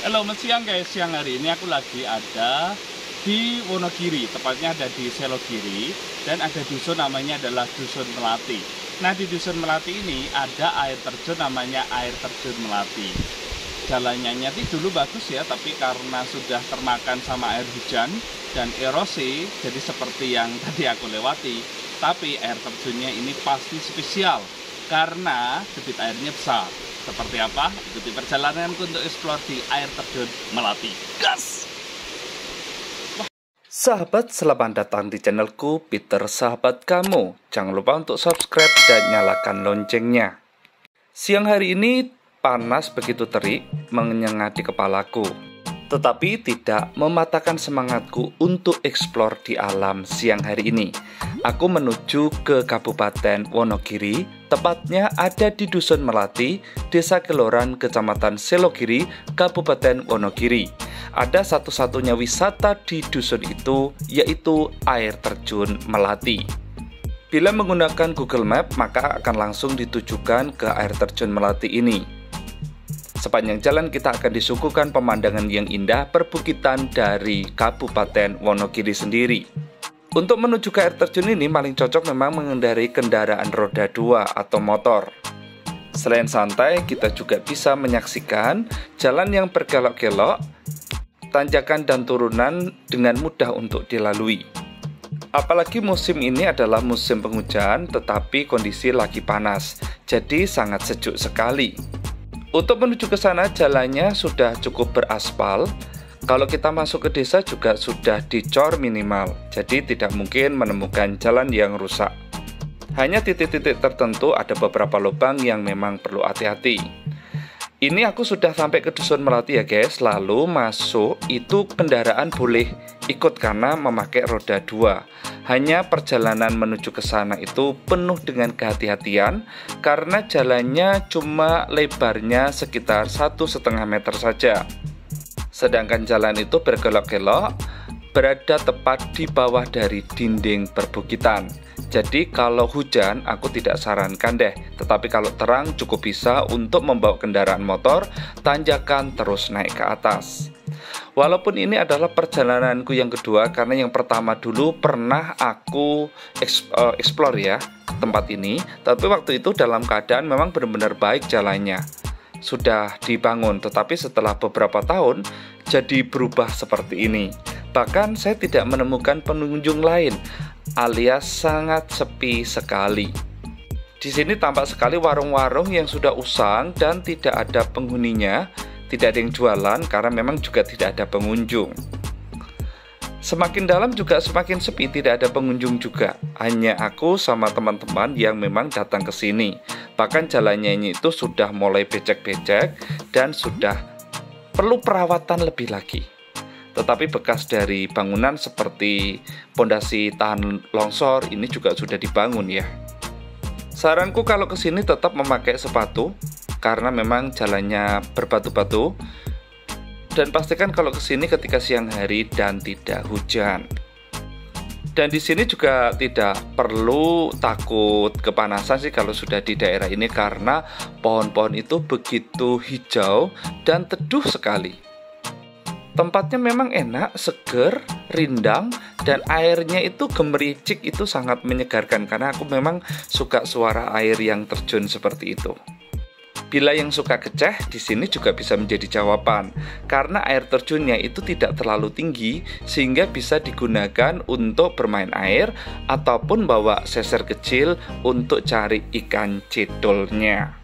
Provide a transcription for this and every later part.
Halo, selamat siang guys. Siang hari ini aku lagi ada di Wonogiri, tepatnya ada di Selogiri, dan ada dusun namanya adalah Dusun Melati. Nah, di Dusun Melati ini ada air terjun namanya air terjun Melati. Jalannya sih dulu bagus ya, tapi karena sudah termakan sama air hujan dan erosi, jadi seperti yang tadi aku lewati. Tapi air terjunnya ini pasti spesial karena debit airnya besar. Seperti apa? Ikuti perjalananku untuk eksplor di air terjun Melati. Gas! Sahabat, selamat datang di channelku Peter Sahabat Kamu. Jangan lupa untuk subscribe dan nyalakan loncengnya. Siang hari ini panas begitu terik menyengat di kepalaku, tetapi tidak mematahkan semangatku untuk eksplor di alam siang hari ini. Aku menuju ke Kabupaten Wonogiri, tepatnya ada di Dusun Melati, Desa Keloran, Kecamatan Selogiri, Kabupaten Wonogiri. Ada satu-satunya wisata di dusun itu, yaitu air terjun Melati. Bila menggunakan Google Map, maka akan langsung ditujukan ke air terjun Melati ini. Sepanjang jalan kita akan disuguhkan pemandangan yang indah perbukitan dari Kabupaten Wonogiri sendiri. Untuk menuju ke air terjun ini paling cocok memang mengendarai kendaraan roda 2 atau motor. Selain santai, kita juga bisa menyaksikan jalan yang berkelok-kelok, tanjakan dan turunan dengan mudah untuk dilalui. Apalagi musim ini adalah musim penghujan, tetapi kondisi lagi panas, jadi sangat sejuk sekali. Untuk menuju ke sana jalannya sudah cukup beraspal. Kalau kita masuk ke desa juga sudah dicor minimal, jadi tidak mungkin menemukan jalan yang rusak. Hanya titik-titik tertentu ada beberapa lubang yang memang perlu hati-hati. Ini aku sudah sampai ke Dusun Melati ya guys. Lalu masuk itu kendaraan boleh ikut karena memakai roda 2. Hanya perjalanan menuju ke sana itu penuh dengan kehati-hatian karena jalannya cuma lebarnya sekitar 1,5 meter saja. Sedangkan jalan itu berkelok-kelok, berada tepat di bawah dari dinding perbukitan. Jadi kalau hujan aku tidak sarankan deh, tetapi kalau terang cukup bisa untuk membawa kendaraan motor, tanjakan terus naik ke atas. Walaupun ini adalah perjalananku yang kedua, karena yang pertama dulu pernah aku explore ya tempat ini, tapi waktu itu dalam keadaan memang benar-benar baik jalannya. Sudah dibangun, tetapi setelah beberapa tahun jadi berubah seperti ini. Bahkan saya tidak menemukan pengunjung lain, alias sangat sepi sekali. Di sini tampak sekali warung-warung yang sudah usang dan tidak ada penghuninya, tidak ada yang jualan karena memang juga tidak ada pengunjung. Semakin dalam juga semakin sepi, tidak ada pengunjung juga. Hanya aku sama teman-teman yang memang datang ke sini. Bahkan jalannya itu sudah mulai becek-becek dan sudah perlu perawatan lebih lagi. Tetapi bekas dari bangunan seperti pondasi tahan longsor ini juga sudah dibangun ya. Saranku kalau ke sini tetap memakai sepatu karena memang jalannya berbatu-batu. Dan pastikan kalau ke sini ketika siang hari dan tidak hujan. Dan di sini juga tidak perlu takut kepanasan sih kalau sudah di daerah ini karena pohon-pohon itu begitu hijau dan teduh sekali. Tempatnya memang enak, seger, rindang, dan airnya itu gemericik, itu sangat menyegarkan karena aku memang suka suara air yang terjun seperti itu. Bila yang suka keceh, di sini juga bisa menjadi jawaban karena air terjunnya itu tidak terlalu tinggi sehingga bisa digunakan untuk bermain air ataupun bawa seser kecil untuk cari ikan cedolnya.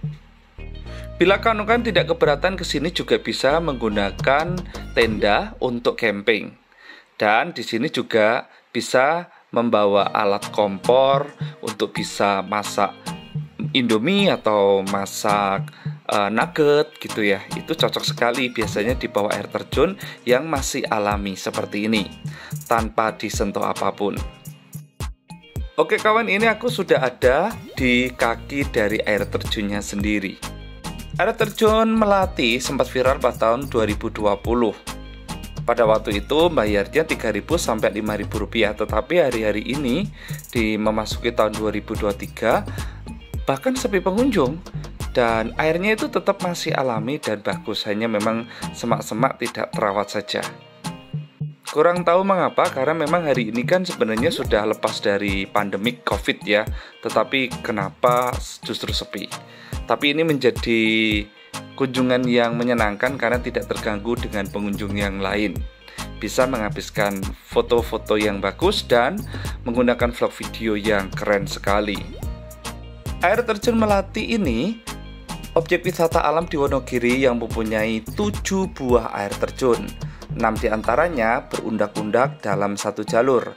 Bila kamu kan tidak keberatan ke sini juga bisa menggunakan tenda untuk camping. Dan di sini juga bisa membawa alat kompor untuk bisa masak Indomie atau masak nugget gitu ya. Itu cocok sekali biasanya di bawah air terjun yang masih alami seperti ini tanpa disentuh apapun. Oke kawan, ini aku sudah ada di kaki dari air terjunnya sendiri. Air terjun Melati sempat viral pada tahun 2020. Pada waktu itu bayarnya 3.000 sampai 5.000 rupiah, tetapi hari-hari ini di memasuki tahun 2023 bahkan sepi pengunjung. dan airnya itu tetap masih alami dan bagus, hanya memang semak-semak tidak terawat saja. Kurang tahu mengapa, karena memang hari ini kan sebenarnya sudah lepas dari pandemik COVID ya, tetapi kenapa justru sepi. Tapi ini menjadi kunjungan yang menyenangkan karena tidak terganggu dengan pengunjung yang lain. Bisa menghabiskan foto-foto yang bagus dan menggunakan vlog video yang keren sekali. Air terjun Melati ini objek wisata alam di Wonogiri yang mempunyai 7 buah air terjun. 6 diantaranya berundak-undak dalam satu jalur.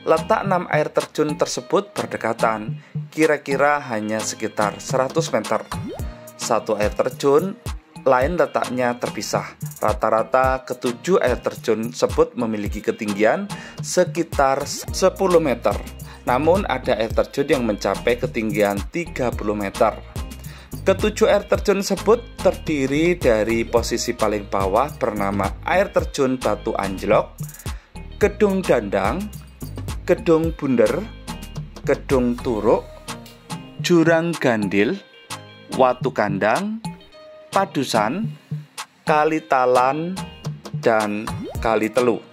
Letak 6 air terjun tersebut berdekatan, kira-kira hanya sekitar 100 meter. Satu air terjun lain letaknya terpisah. Rata-rata ketujuh air terjun tersebut memiliki ketinggian sekitar 10 meter. Namun ada air terjun yang mencapai ketinggian 30 meter. Ketujuh air terjun tersebut terdiri dari posisi paling bawah bernama air terjun Batu Anjlok, Gedung Dandang, Gedung Bunder, Gedung Turuk, Jurang Gandil, Watu Kandang, Padusan, Kali Talan, dan Kali Telu.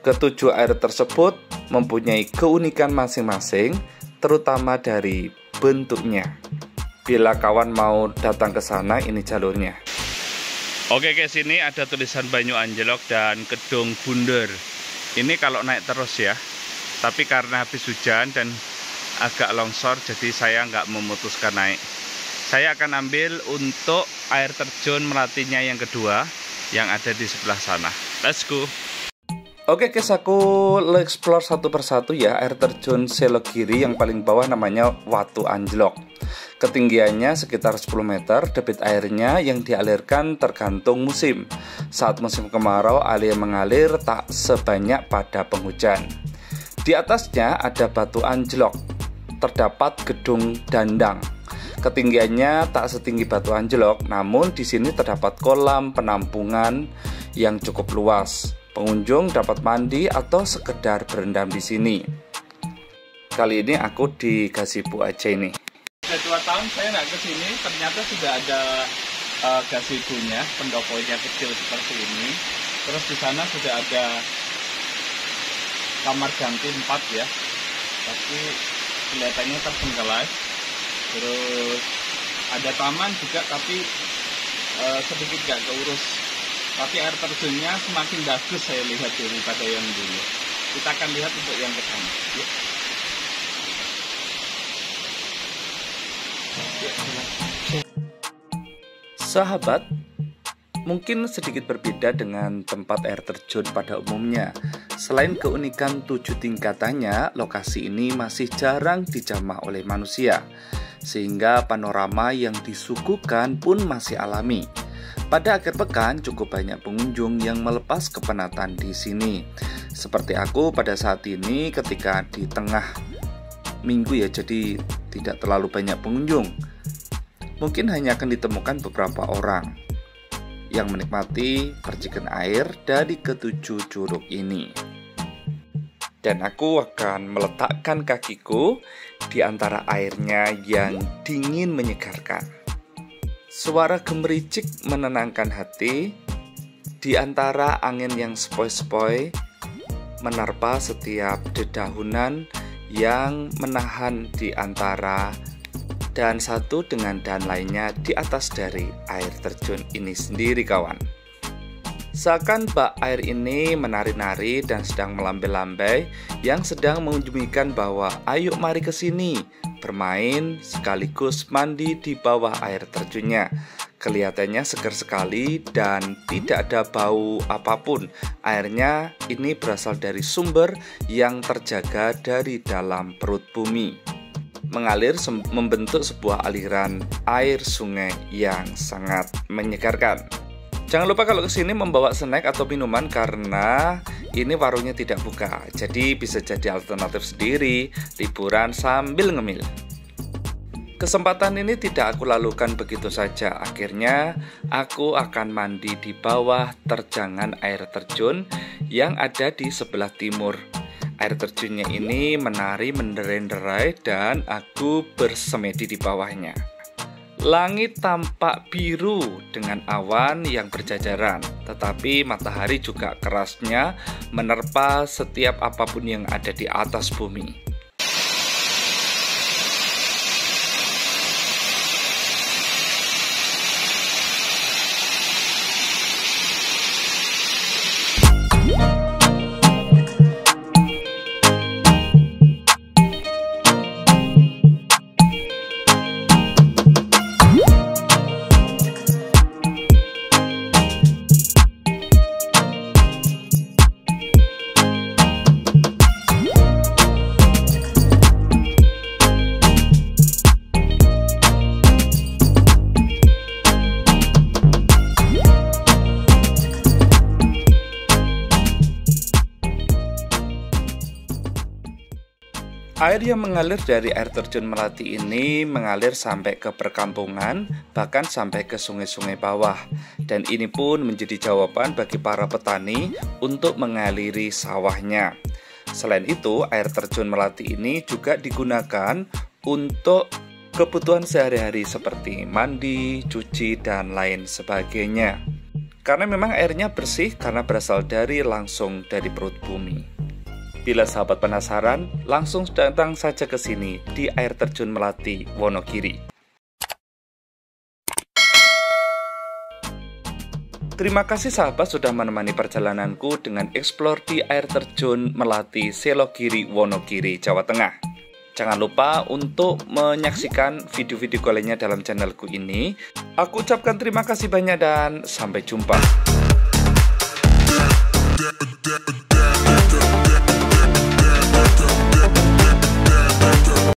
Ketujuh air tersebut mempunyai keunikan masing-masing, terutama dari bentuknya. Bila kawan mau datang ke sana, ini jalurnya. Oke, ke sini ada tulisan Banyu Anjlok dan Gedung Bunder. Ini kalau naik terus ya. Tapi karena habis hujan dan agak longsor, jadi saya nggak memutuskan naik. Saya akan ambil untuk air terjun Melatinya yang kedua, yang ada di sebelah sana. Let's go. Oke guys, aku explore satu persatu ya. Air terjun Selogiri yang paling bawah namanya Watu Anjlok. Ketinggiannya sekitar 10 meter, debit airnya yang dialirkan tergantung musim. Saat musim kemarau, air mengalir tak sebanyak pada penghujan. Di atasnya ada Batu Anjlok, terdapat Gedung Dandang. Ketinggiannya tak setinggi Batu Anjlok, namun di sini terdapat kolam penampungan yang cukup luas. Pengunjung dapat mandi atau sekedar berendam di sini. Kali ini aku di gazebo aja ini. Sudah 2 tahun saya nggak kesini, ternyata sudah ada gazebo-nya, pendoponya kecil seperti ini. Terus di sana sudah ada kamar ganti 4 ya, tapi kelihatannya terbengkalai. Terus ada taman juga, tapi sedikit nggak keurus. Tapi air terjunnya semakin bagus saya lihat daripada yang dulu. Kita akan lihat untuk yang ke sana. Yuk. Sahabat, mungkin sedikit berbeda dengan tempat air terjun pada umumnya. Selain keunikan 7 tingkatannya, lokasi ini masih jarang dijamah oleh manusia, sehingga panorama yang disuguhkan pun masih alami. Pada akhir pekan cukup banyak pengunjung yang melepas kepenatan di sini. Seperti aku pada saat ini ketika di tengah minggu ya, jadi tidak terlalu banyak pengunjung. Mungkin hanya akan ditemukan beberapa orang yang menikmati percikan air dari ketujuh curug ini. Dan aku akan meletakkan kakiku di antara airnya yang dingin menyegarkan. Suara gemericik menenangkan hati, di antara angin yang sepoi-sepoi menerpa setiap dedaunan yang menahan di antara dan satu dengan dan lainnya di atas dari air terjun ini sendiri kawan. Seakan bak air ini menari-nari dan sedang melambai-lambai, yang sedang menunjukkan bahwa ayo mari ke sini bermain sekaligus mandi di bawah air terjunnya. Kelihatannya segar sekali dan tidak ada bau apapun. Airnya ini berasal dari sumber yang terjaga dari dalam perut bumi, mengalir membentuk sebuah aliran air sungai yang sangat menyegarkan. Jangan lupa kalau kesini membawa snack atau minuman karena ini warungnya tidak buka. Jadi bisa jadi alternatif sendiri, liburan sambil ngemil. Kesempatan ini tidak aku lalukan begitu saja. Akhirnya aku akan mandi di bawah terjangan air terjun yang ada di sebelah timur. Air terjunnya ini menari menderai-derai dan aku bersemedi di bawahnya. Langit tampak biru dengan awan yang berjajaran, tetapi matahari juga kerasnya menerpa setiap apapun yang ada di atas bumi. Air yang mengalir dari air terjun Melati ini mengalir sampai ke perkampungan, bahkan sampai ke sungai-sungai bawah. Dan ini pun menjadi jawaban bagi para petani untuk mengaliri sawahnya. Selain itu, air terjun Melati ini juga digunakan untuk kebutuhan sehari-hari seperti mandi, cuci, dan lain sebagainya. Karena memang airnya bersih karena berasal langsung dari perut bumi. Bila sahabat penasaran, langsung datang saja ke sini di air terjun Melati, Wonogiri. Terima kasih sahabat sudah menemani perjalananku dengan eksplor di air terjun Melati, Selogiri, Wonogiri, Jawa Tengah. Jangan lupa untuk menyaksikan video-video lainnya dalam channelku ini. Aku ucapkan terima kasih banyak dan sampai jumpa.